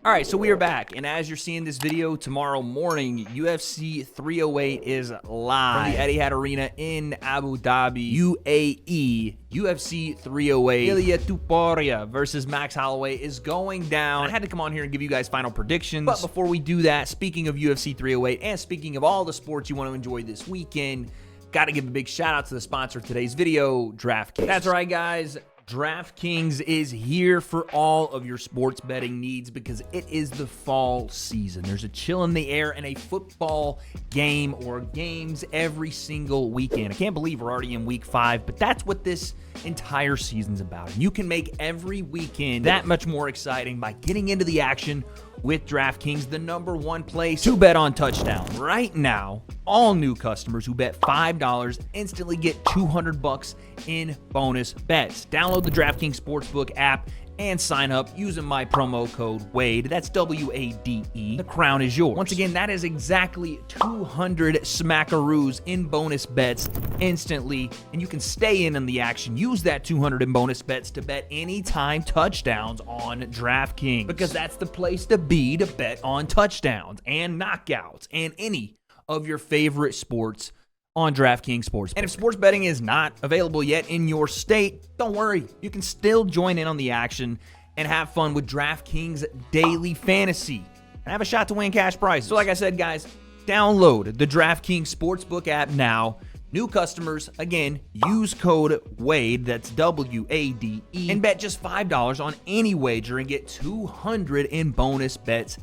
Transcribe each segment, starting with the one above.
All right, so we are back, and as you're seeing this video, tomorrow morning, UFC 308 is live from the Etihad Arena in Abu Dhabi, UAE. UFC 308, Ilia Topuria versus Max Holloway is going down. I had to come on here and give you guys final predictions, but before we do that, speaking of UFC 308, and speaking of all the sports you want to enjoy this weekend, got to give a big shout out to the sponsor of today's video, DraftKings. That's right, guys. DraftKings is here for all of your sports betting needs because it is the fall season. There's a chill in the air and a football game or games every single weekend. I can't believe we're already in week 5, but that's what this entire season's about. And you can make every weekend that much more exciting by getting into the action with DraftKings, the #1 place to bet on touchdown. Right now, all new customers who bet $5 instantly get $200 in bonus bets. Download the DraftKings Sportsbook app and sign up using my promo code WADE. That's W-A-D-E. The crown is yours. Once again, that is exactly 200 smackaroos in bonus bets instantly, and you can stay in on the action. Use that 200 in bonus bets to bet anytime touchdowns on DraftKings, because that's the place to be to bet on touchdowns and knockouts and any of your favorite sports on DraftKings Sportsbook. And if sports betting is not available yet in your state, don't worry. You can still join in on the action and have fun with DraftKings Daily Fantasy and have a shot to win cash prizes. So like I said, guys, download the DraftKings Sportsbook app now. New customers, again, use code WADE, that's W-A-D-E, and bet just $5 on any wager and get 200 in bonus bets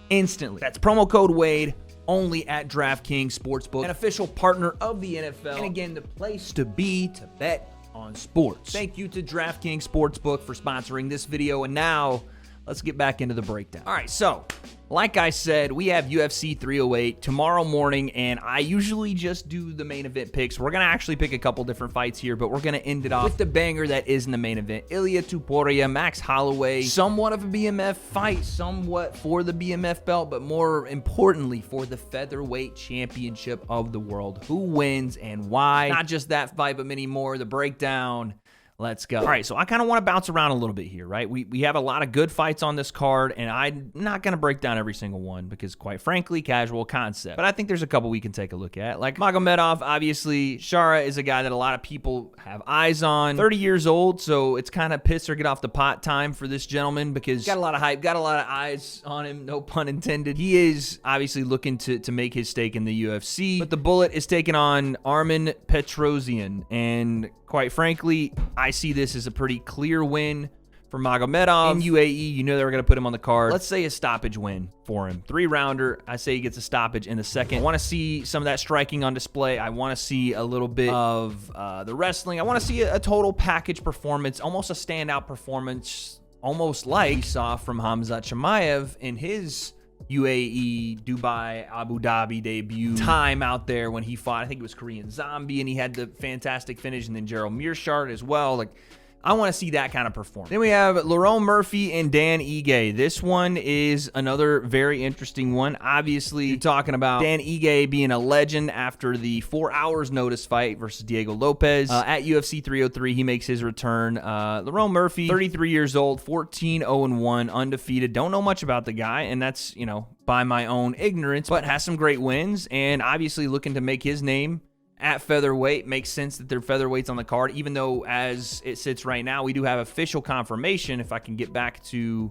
instantly. That's promo code WADE. Only at DraftKings Sportsbook, an official partner of the NFL, and again, the place to be to bet on sports. Thank you to DraftKings Sportsbook for sponsoring this video, and now let's get back into the breakdown. All right, so like I said, we have UFC 308 tomorrow morning, and I usually just do the main event picks. We're going to actually pick a couple different fights here, but we're going to end it off with the banger that is in the main event. Ilia Topuria, Max Holloway, somewhat of a BMF fight, somewhat for the BMF belt, but more importantly for the featherweight championship of the world. Who wins and why? Not just that fight, but many more. The breakdown. Let's go. All right, so I kind of want to bounce around a little bit here, right? We have a lot of good fights on this card, and I'm not going to break down every single one because, quite frankly, casual concept. But I think there's a couple we can take a look at. Like Magomedov, obviously, Shara is a guy that a lot of people have eyes on. 30 years old, so it's kind of piss or get off the pot time for this gentleman because got a lot of hype, got a lot of eyes on him, no pun intended. He is obviously looking to make his stake in the UFC, but the bullet is taking on Armen Petrosyan, and quite frankly, I see this as a pretty clear win for Magomedov. In UAE, you know they were going to put him on the card. Let's say a stoppage win for him. 3-rounder. I say he gets a stoppage in the second. I want to see some of that striking on display. I want to see a little bit of the wrestling. I want to see a total package performance, almost a standout performance, almost like we saw from Khamzat Chimaev in his UAE, Dubai, Abu Dhabi debut time out there when he fought, I think it was Korean Zombie, and he had the fantastic finish, and then Gerald Mearshart as well. Like, I want to see that kind of performance. Then we have Lerone Murphy and Dan Ige. This one is another very interesting one. Obviously, you're talking about Dan Ige being a legend after the 4 hours notice fight versus Diego Lopez. At UFC 303, he makes his return. Lerone Murphy, 33 years old, 14-0-1, undefeated. Don't know much about the guy, and that's, you know, by my own ignorance, but has some great wins, and obviously looking to make his name at featherweight. Makes sense that they're featherweights on the card, even though as it sits right now, we do have official confirmation, if I can get back to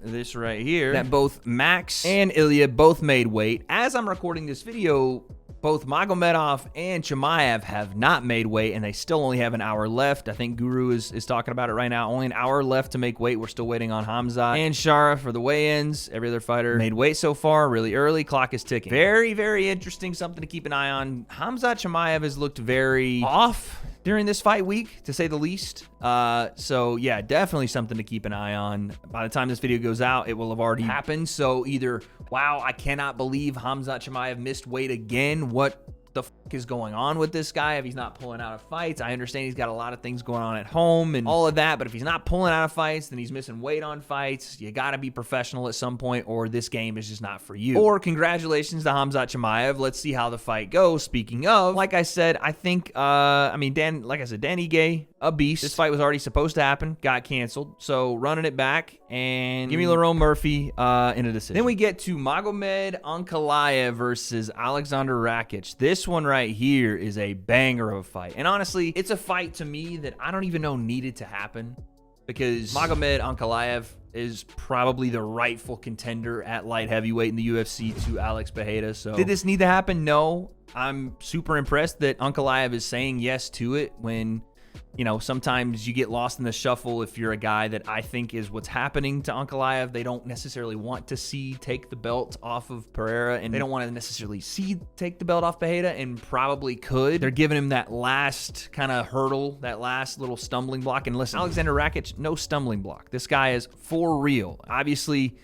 this right here, that both Max and Ilia both made weight. As I'm recording this video, both Magomedov and Chimaev have not made weight, and they still only have an hour left. I think Guru is talking about it right now. Only an hour left to make weight. We're still waiting on Khamzat and Shara for the weigh-ins. Every other fighter made weight so far, really early. Clock is ticking. Very, very interesting. Something to keep an eye on. Khamzat Chimaev has looked very off during this fight week, to say the least. So yeah, definitely something to keep an eye on. By the time this video goes out, it will have already happened. So either, wow, I cannot believe Khamzat Chimaev missed weight again. What the fuck is going on with this guy if he's not pulling out of fights? I understand he's got a lot of things going on at home and all of that, but if he's not pulling out of fights, then he's missing weight on fights. You got to be professional at some point, or this game is just not for you. Or congratulations to Khamzat Chimaev. Let's see how the fight goes. Speaking of, like I said, I think, Dan Ige, a beast. This fight was already supposed to happen, got canceled. So running it back and give me Lerone Murphy in a decision. Then we get to Magomed Ankalaev versus Alexander Rakic. This one right here is a banger of a fight. And honestly, it's a fight to me that I don't even know needed to happen, because Magomed Ankalaev is probably the rightful contender at light heavyweight in the UFC to Alex Pereira. So did this need to happen? No. I'm super impressed that Ankalaev is saying yes to it when, you know, sometimes you get lost in the shuffle if you're a guy that I think is what's happening to Ankalaev. They don't necessarily want to see take the belt off of Pereira, and they don't want to necessarily see take the belt off Pereira, and probably could. They're giving him that last kind of hurdle, that last little stumbling block. And listen, Alexander Rakic, no stumbling block. This guy is for real. Obviously,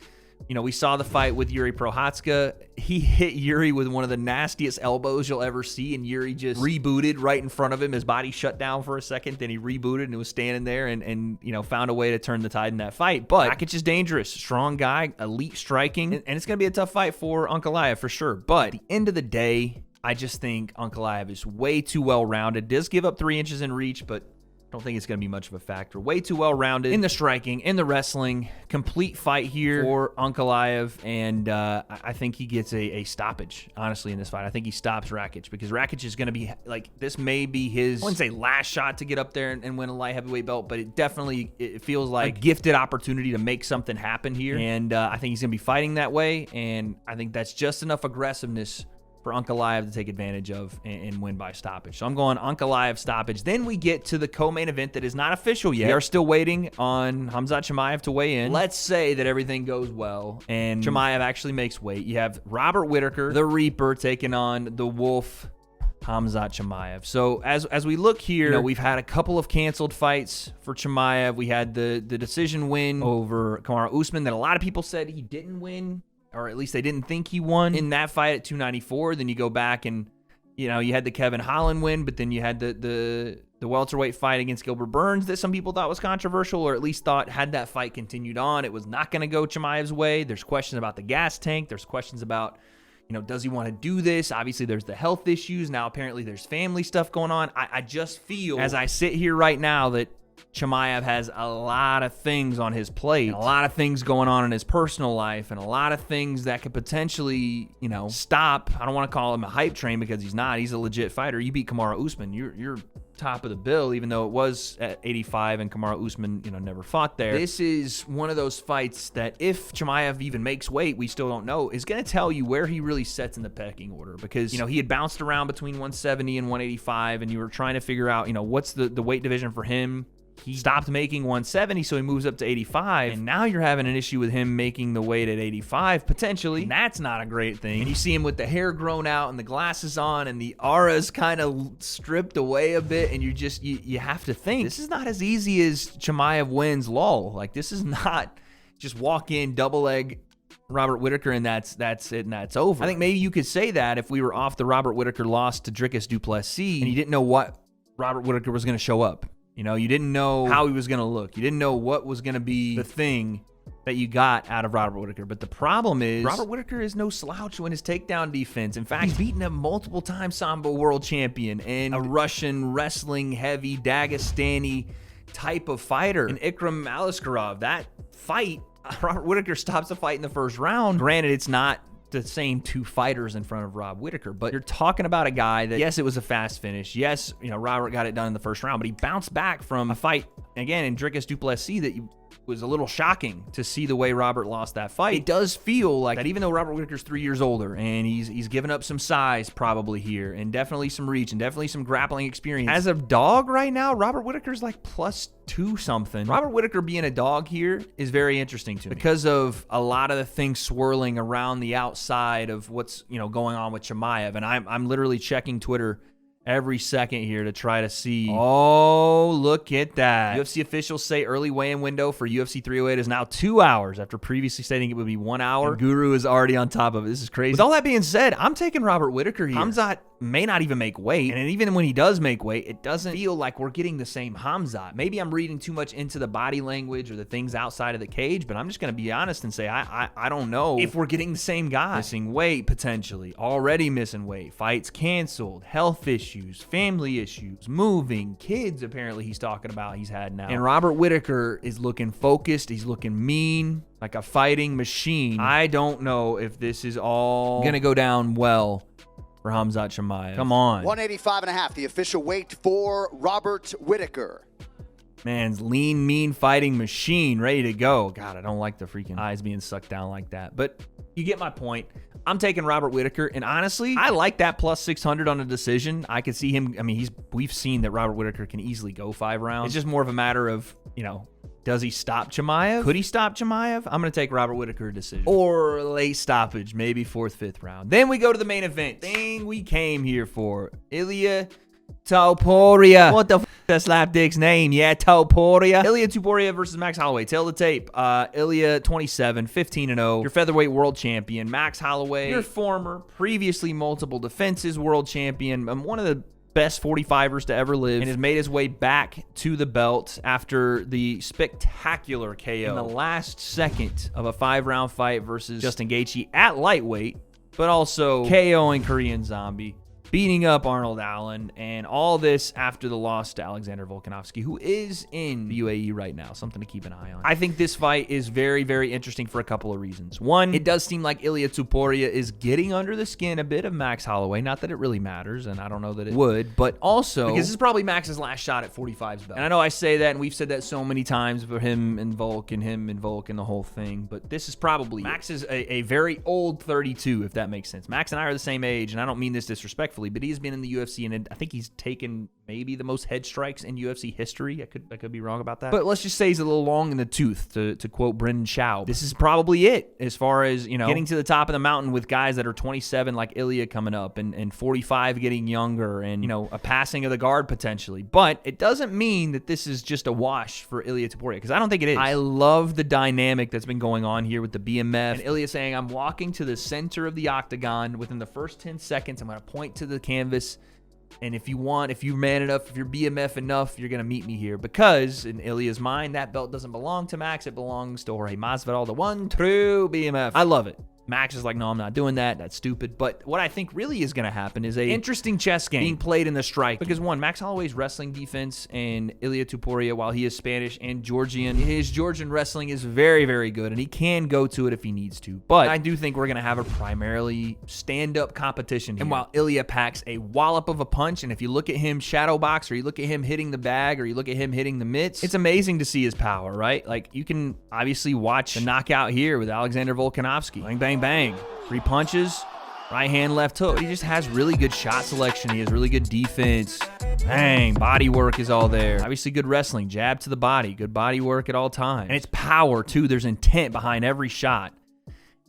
you know, we saw the fight with Yuri Prochazka. He hit Yuri with one of the nastiest elbows you'll ever see, and Yuri just rebooted right in front of him. His body shut down for a second, then he rebooted and was standing there and you know, found a way to turn the tide in that fight. But Rakic is dangerous. Strong guy, elite striking, and it's going to be a tough fight for Ankalaev for sure. But at the end of the day, I just think Ankalaev is way too well-rounded. Does give up 3 inches in reach, but don't think it's going to be much of a factor. Way too well-rounded in the striking, in the wrestling. Complete fight here for Ankalaev, and I think he gets a stoppage, honestly, in this fight. I think he stops Rakic, because Rakic is going to be, like, this may be his, I wouldn't say last shot to get up there and win a light heavyweight belt, but it feels like a gifted opportunity to make something happen here, and I think he's going to be fighting that way, and I think that's just enough aggressiveness for Ankalaev to take advantage of and win by stoppage. So I'm going Ankalaev stoppage. Then we get to the co-main event that is not official yet. We are still waiting on Khamzat Chimaev to weigh in. Let's say that everything goes well and Chimaev actually makes weight. You have Robert Whittaker, the Reaper, taking on the Wolf, Khamzat Chimaev. So as we look here, you know, we've had a couple of canceled fights for Chimaev. We had the decision win over Kamaru Usman that a lot of people said he didn't win, or at least they didn't think he won in that fight at 294. Then you go back and, you know, you had the Kevin Holland win, but then you had the welterweight fight against Gilbert Burns that some people thought was controversial, or at least thought had that fight continued on, it was not going to go Chimaev's way. There's questions about the gas tank. There's questions about, you know, does he want to do this? Obviously, there's the health issues. Now, apparently, there's family stuff going on. I just feel, as I sit here right now, that Chimaev has a lot of things on his plate, and a lot of things going on in his personal life, and a lot of things that could potentially, you know, stop. I don't want to call him a hype train, because he's not. He's a legit fighter. You beat Kamaru Usman, you're top of the bill, even though it was at 85 and Kamaru Usman, you know, never fought there. This is one of those fights that if Chimaev even makes weight, we still don't know, is going to tell you where he really sets in the pecking order, because, you know, he had bounced around between 170 and 185, and you were trying to figure out, you know, what's the weight division for him. He stopped making 170, so he moves up to 85, and now you're having an issue with him making the weight at 85, potentially. And that's not a great thing. And you see him with the hair grown out and the glasses on, and the aura's kind of stripped away a bit, and you have to think, this is not as easy as Chimaev wins lol. Like, this is not just walk in, double leg Robert Whittaker, and that's it, and that's over. I think maybe you could say that if we were off the Robert Whittaker loss to Dricus du Plessis, and you didn't know what Robert Whittaker was going to show up. You know, you didn't know how he was going to look. You didn't know what was going to be the thing that you got out of Robert Whittaker. But the problem is, Robert Whittaker is no slouch in his takedown defense. In fact, he's beaten a multiple-time Sambo world champion and a Russian wrestling heavy Dagestani type of fighter, and Ikram Aliskerov. That fight, Robert Whittaker stops the fight in the first round. Granted, it's not the same two fighters in front of Rob Whittaker, but you're talking about a guy that, yes, it was a fast finish. Yes, you know, Robert got it done in the first round, but he bounced back from a fight, again, in Dricus du Plessis that was a little shocking to see the way Robert lost that fight. It does feel like that, even though Robert Whittaker's 3 years older and he's given up some size probably here, and definitely some reach, and definitely some grappling experience. As a dog right now, Robert Whittaker's like +2 something. Robert Whittaker being a dog here is very interesting to me because of a lot of the things swirling around the outside of what's, you know, going on with Chimaev. And I'm literally checking Twitter every second here to try to see. Oh, look at that. UFC officials say early weigh-in window for UFC 308 is now 2 hours after previously stating it would be 1 hour. And Guru is already on top of it. This is crazy. With all that being said, I'm taking Robert Whittaker here. Khamzat may not even make weight. And even when he does make weight, it doesn't feel like we're getting the same Khamzat. Maybe I'm reading too much into the body language or the things outside of the cage, but I'm just going to be honest and say I don't know if we're getting the same guy. Missing weight, potentially. Already missing weight. Fights canceled. Health issues. Family issues. Moving. Kids, apparently, he's talking about he's had now. And Robert Whittaker is looking focused. He's looking mean, like a fighting machine. I don't know if this is all going to go down well for Khamzat Chimaev. Come on. 185.5, the official weight for Robert Whittaker. Man's lean, mean fighting machine, ready to go. God, I don't like the freaking eyes being sucked down like that. But you get my point. I'm taking Robert Whittaker, and honestly, I like that plus 600 on a decision. I could see him. I mean, we've seen that Robert Whittaker can easily go 5 rounds. It's just more of a matter of, does he stop Chimaev? Could he stop Chimaev? I'm going to take Robert Whittaker decision. Or late stoppage, maybe 4th, 5th round. Then we go to the main event. Thing we came here for. Ilia Topuria. What the f*** that slapdick's name? Yeah, Topuria. Ilia Topuria versus Max Holloway. Tail of the tape. Ilia 27, 15-0. Your featherweight world champion. Max Holloway, your former, previously multiple defenses world champion. One of the best 45ers to ever live, and has made his way back to the belt after the spectacular KO in the last second of a 5-round fight versus Justin Gaethje at lightweight, but also KOing Korean Zombie, beating up Arnold Allen, and all this after the loss to Alexander Volkanovski, who is in the UAE right now. Something to keep an eye on. I think this fight is very, very interesting for a couple of reasons. One, it does seem like Ilia Topuria is getting under the skin a bit of Max Holloway. Not that it really matters, and I don't know that it would, but also because this is probably Max's last shot at 45's belt. And I know I say that, and we've said that so many times for him and Volk and the whole thing, but this is probably Max is a very old 32, if that makes sense. Max and I are the same age, and I don't mean this disrespectfully, but he has been in the UFC, and I think he's taken maybe the most head strikes in UFC history. I could be wrong about that. But let's just say he's a little long in the tooth, to quote Brendan Schaub. This is probably it as far as, getting to the top of the mountain with guys that are 27 like Ilia coming up, and 45 getting younger, and, a passing of the guard potentially. But it doesn't mean that this is just a wash for Ilia Topuria, because I don't think it is. I love the dynamic that's been going on here with the BMF, and Ilia saying, I'm walking to the center of the octagon. Within the first 10 seconds, I'm going to point to the canvas, and if you're man enough, if you're BMF enough, you're going to meet me here. Because in Ilia's mind, that belt doesn't belong to Max. It belongs to Jorge Masvidal, the one true BMF. I love it. Max is like, no, I'm not doing that. That's stupid. But what I think really is going to happen is a interesting chess game being played in the strike. Because one, Max Holloway's wrestling defense, and Ilia Topuria, while he is Spanish and Georgian, his Georgian wrestling is very, very good, and he can go to it if he needs to. But I do think we're going to have a primarily stand-up competition here. And while Ilia packs a wallop of a punch, and if you look at him shadow box, or you look at him hitting the bag, or you look at him hitting the mitts, it's amazing to see his power, right? Like, you can obviously watch the knockout here with Alexander Volkanovski. Bang, bang, bang. 3 punches, right hand, left hook. He just has really good shot selection. He has really good defense. Bang, body work is all there. Obviously good wrestling, jab to the body, good body work at all times. And it's power too. There's intent behind every shot.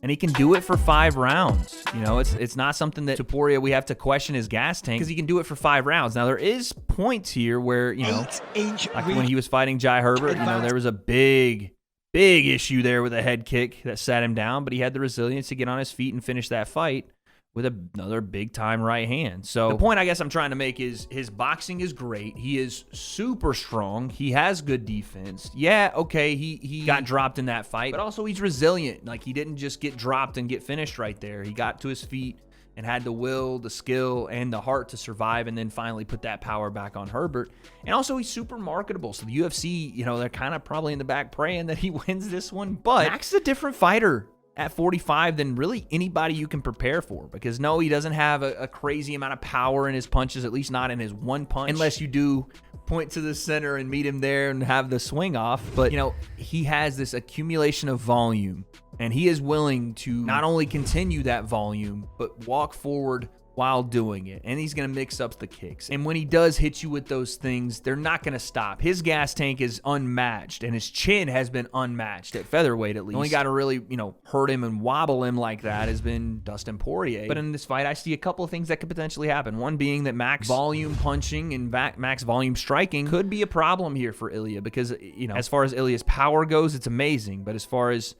And he can do it for 5 rounds. It's not something that Topuria, we have to question his gas tank, because he can do it for 5 rounds. Now, there is points here where, like when he was fighting Jai Herbert, there was a big issue there with a head kick that sat him down, but he had the resilience to get on his feet and finish that fight with another big-time right hand. So the point I guess I'm trying to make is his boxing is great. He is super strong. He has good defense. Yeah, okay, he got dropped in that fight, but also he's resilient. Like, he didn't just get dropped and get finished right there. He got to his feet and had the will, the skill, and the heart to survive, and then finally put that power back on Herbert. And also, he's super marketable. So the UFC, they're kind of probably in the back praying that he wins this one. But Max is a different fighter at 45 than really anybody you can prepare for. Because, no, he doesn't have a crazy amount of power in his punches, at least not in his one punch. Unless you do point to the center and meet him there and have the swing off. But, he has this accumulation of volume. And he is willing to not only continue that volume, but walk forward while doing it. And he's going to mix up the kicks. And when he does hit you with those things, they're not going to stop. His gas tank is unmatched, and his chin has been unmatched at featherweight, at least. The only guy to really, hurt him and wobble him like that has been Dustin Poirier. But in this fight, I see a couple of things that could potentially happen. One being that Max volume punching and Max volume striking could be a problem here for Ilia, because, as far as Ilia's power goes, it's amazing. But as far as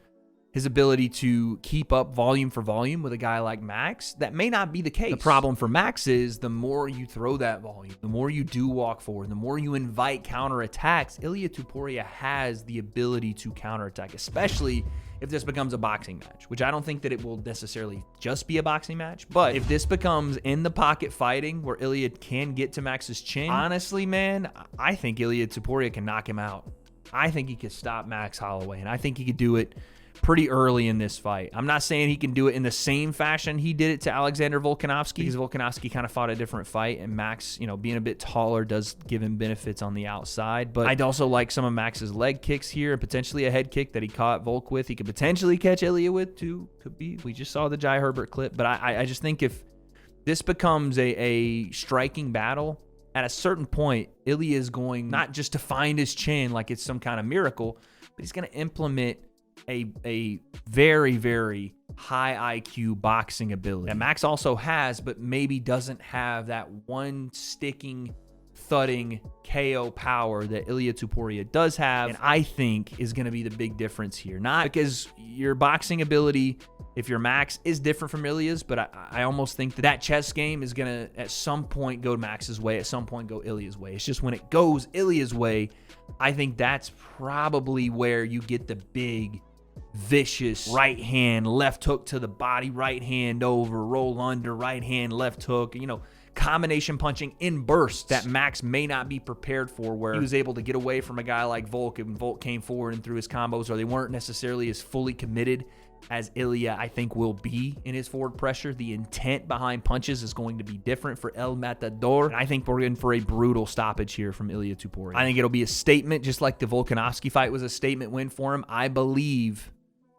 his ability to keep up volume for volume with a guy like Max, that may not be the case. The problem for Max is the more you throw that volume, the more you do walk forward, the more you invite counterattacks, Ilia Topuria has the ability to counterattack, especially if this becomes a boxing match, which I don't think that it will necessarily just be a boxing match. But if this becomes in the pocket fighting where Ilia can get to Max's chin, honestly, man, I think Ilia Topuria can knock him out. I think he could stop Max Holloway, and I think he could do it pretty early in this fight. I'm not saying he can do it in the same fashion he did it to Alexander Volkanovski, because Volkanovski kind of fought a different fight, and Max, you know, being a bit taller does give him benefits on the outside. But I'd also like some of Max's leg kicks here, and potentially a head kick that he caught Volk with. He could potentially catch Ilia with too. Could be. We just saw the Jai Herbert clip. But I just think if this becomes a striking battle, at a certain point, Ilia is going not just to find his chin like it's some kind of miracle, but he's going to implement a very, very high IQ boxing ability that Max also has, but maybe doesn't have that one sticking, thudding KO power that Ilia Topuria does have, and I think is going to be the big difference here. Not because your boxing ability, if your Max, is different from Ilia's, but I almost think that chess game is going to at some point go Max's way, at some point go Ilia's way. It's just when it goes Ilia's way, I think that's probably where you get the big, vicious right hand, left hook to the body, right hand over, roll under, right hand, left hook, you know, combination punching in bursts that Max may not be prepared for, where he was able to get away from a guy like Volk, and Volk came forward and threw his combos, or they weren't necessarily as fully committed as Ilia, I think, will be in his forward pressure. The intent behind punches is going to be different for El Matador, and I think we're in for a brutal stoppage here from Ilia Topuria. I think it'll be a statement, just like the Volkanovski fight was a statement win for him. I believe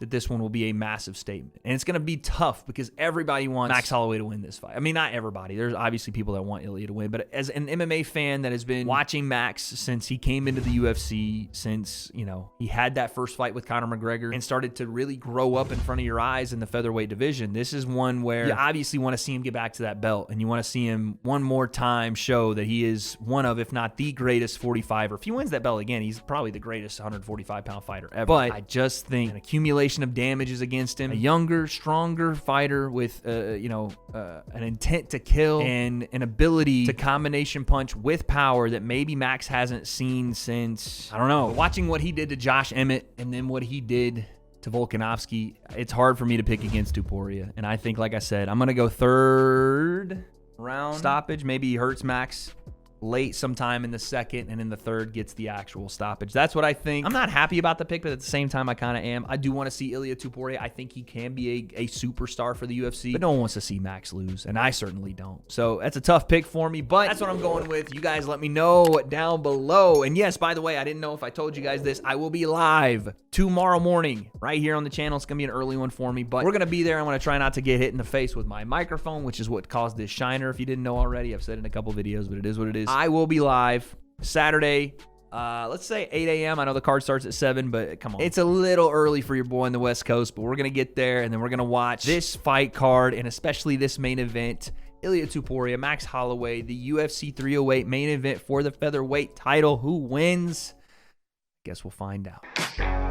that this one will be a massive statement. And it's going to be tough because everybody wants Max Holloway to win this fight. I mean, not everybody. There's obviously people that want Ilia to win. But as an MMA fan that has been watching Max since he came into the UFC, since, you know, he had that first fight with Conor McGregor and started to really grow up in front of your eyes in the featherweight division, this is one where you obviously want to see him get back to that belt, and you want to see him one more time show that he is one of, if not the greatest 45er. If he wins that belt again, he's probably the greatest 145-pound fighter ever. But I just think an accumulation of damages against him, a younger, stronger fighter with an intent to kill and an ability to combination punch with power that maybe Max hasn't seen since, I don't know, watching what he did to Josh Emmett and then what he did to Volkanovski. It's hard for me to pick against Topuria, and I think, like I said, I'm gonna go third round stoppage. Maybe he hurts Max late sometime in the second, and in the third gets the actual stoppage. That's what I think. I'm not happy about the pick, but at the same time, I kind of am. I do want to see Ilia Topuria. I think he can be a superstar for the UFC, but no one wants to see Max lose, and I certainly don't. So that's a tough pick for me, but that's what I'm going with. You guys let me know down below. And yes, by the way, I didn't know if I told you guys this. I will be live tomorrow morning right here on the channel. It's going to be an early one for me, but we're going to be there. I'm going to try not to get hit in the face with my microphone, which is what caused this shiner, if you didn't know already. I've said it in a couple videos, but it is what it is. I will be live Saturday, let's say 8 a.m. I know the card starts at 7, but come on. It's a little early for your boy on the West Coast, but we're going to get there, and then we're going to watch this fight card, and especially this main event, Ilia Topuria, Max Holloway, the UFC 308 main event for the featherweight title. Who wins? Guess we'll find out.